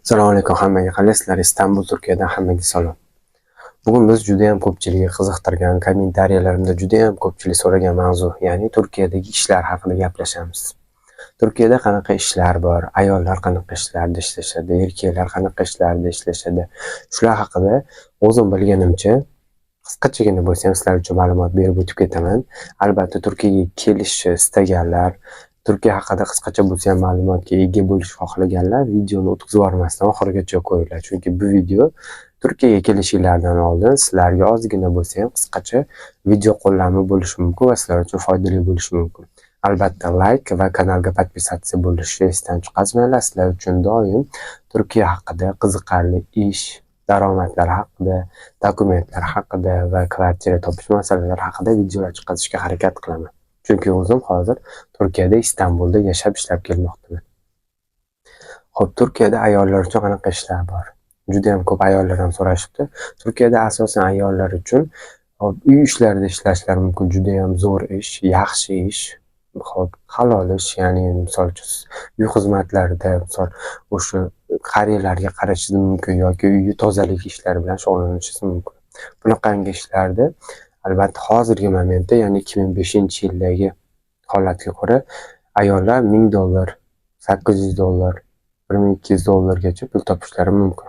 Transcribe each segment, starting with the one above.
Assalomu alaykum hammaga. Qalasizlar? Istanbul, Turkiyadan hammaga salom. Bugun biz juda ham ko'pchiligi qiziqtirgan, kommentariyalarımda juda ham ko'pchilik so'ragan mavzu, ya'ni Turkiyadagi ishlar haqida gaplashamiz. Turkiyada qanaqa ishlar bor? Ayollar qanaqa ishlarda ishlashadi? Erkaklar qanaqa ishlarda ishlashadi? Shular haqida o'zim bilganimcha qisqachagina bo'lsa ham sizlar uchun ma'lumot berib o'tib ketaman. Albatta Turkiyaga kelishni istaganlar, Turkiya haqida qisqacha bo'lsa ham ma'lumotga ega bo'lishni xohlaganlar videoni o'tkazib yubormasdan oxirigacha ko'ringlar. Chunki bu video Turkiyaga kelishinglardan oldin sizlarga ozgina bo'lsa ham qisqacha video qo'llanma bo'lishi mumkin va sizlar uchun foydali bo'lishi mumkin. Albatta like va kanalga podpisatsiya bo'lishni esdan chiqarmanglar. Sizlar uchun doim Turkiya haqida qiziqarli ish, daromadlar haqida, dokumentlar haqida va kvartira topish masalalari haqida videolar chiqarishga harakat qilaman. Chunki o'zim hozir Turkiyada, Istanbulda yashab ishlab kelmoqdaman. Xo'p, Turkiyada ayollar uchun qanaqa ishlar bor? Juda ham ko'p ayollar ham so'rashibdi. Turkiyada asosan ayollar uchun uy ishlarida ishlashlari mumkin. Juda ham zo'r ish, yaxshi ish, halol ish, ya'ni misol uchun uy xizmatlarida, misol o'sha qariyalarga qarashingiz mumkin yoki uy tozalik ishlari bilan shug'ullanishingiz mumkin. Bunaqangi ishlarda albatta hozirgi momentda, ya'ni 2005-yildagi holatga ko'ra ayollar $1000, $800, $1200 pul topishlari mumkin.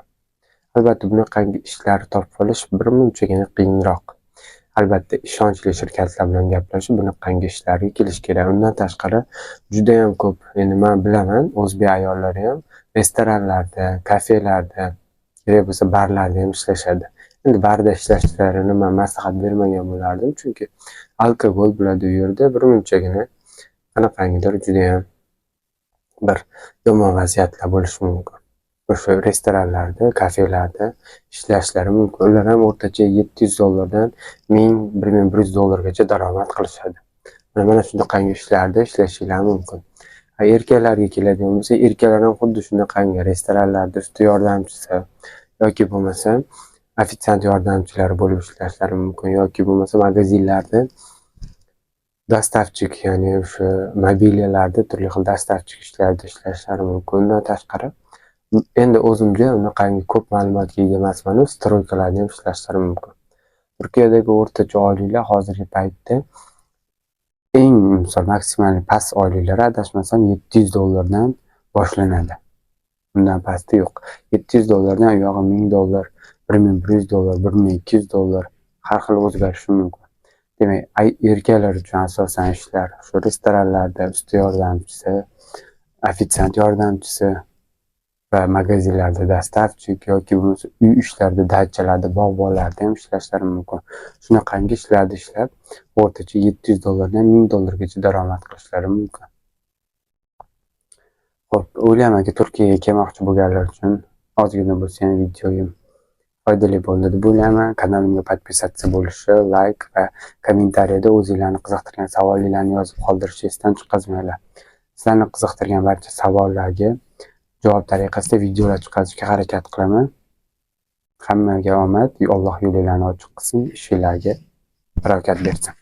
Albatta bunaqangi ishlar topib olish birmunchagina qiyinroq. Albatta ishonchli shirkatlar bilan gaplashib bunaqangi ishlarga kelish kerak. Undan tashqari juda ham ko'p, endi men bilaman, o'zbek ayollari ham restoranlarda, kafelarda, kerak bo'lsa barlarda ham ishlashadi. Endi barda ishlashlarini men maslahat bermagan bo'lardim, chunki alkogol bo'ladi u yerda, birmunchagina qanaqangidir juda ham bir yomon vaziyatlar bo'lishi mumkin. O'sha restoranlarda, kafelarda ishlashlari mumkin. Ular ham o'rtacha $700 dan $1100 daromad qilishadi. Mana shunaqangi ishlarda ishlashingiz mumkin. Erkaklarga keladigan bo'lsa, erkaklar ham xuddi shunaqangi restoranlarda usta yordamchisi yoki bo'lmasa ofitsiant yordamchilari bo'lib ishlashlari mumkin yoki bo'lmasa magazinlarda dastavchik, ya'ni o'sha mobiliyalarda turli xil dastavchik ishlarda ishlashlari mumkin. Undan tashqari endi o'zimga unaqangi ko'p ma'lumotga ega emasman, stroykalarda ham ishlashlari mumkin. Turkiyadagi o'rtacha oyliklar hozirgi paytda eng misol maksimal past oyliklari adashmasam $700 dan boshlanadi. Undan pasti yo'q. $700 dan u yog'i $1000, $1100, $1200 har xil o'zgarishi mumkin. Demak, erkaklar uchun asosan ishlar shu restoranlarda usta yordamchisi, ofitsiant yordamchisi va magazinlarda dastavchik yoki bo'lmasa uy ishlarida, dachalarda, bog'bonlarda ham ishlashlari mumkin. Shunaqangi ishlarda ishlab o'rtacha $700 dan $1000 daromad qilishlari mumkin. Xo'p, o'ylaymanki Turkiyaga kelmoqchi bo'lganlar uchun ozgina bo'lsa ham videoyim foydali bo'ldi deb o'ylayman. Kanalimga podpisatsiya bo'lishi, like va kommentariyada o'zingizlarni qiziqtirgan savollarni yozib qoldirishni esdan chiqarmanglar. Sizlarni qiziqtirgan barcha savollarga javob tariqasida videolar chiqarishga harakat qilaman. Hammaga omad, Alloh yo'llarini ochiq qilsin, ishinglarga barakat bersin.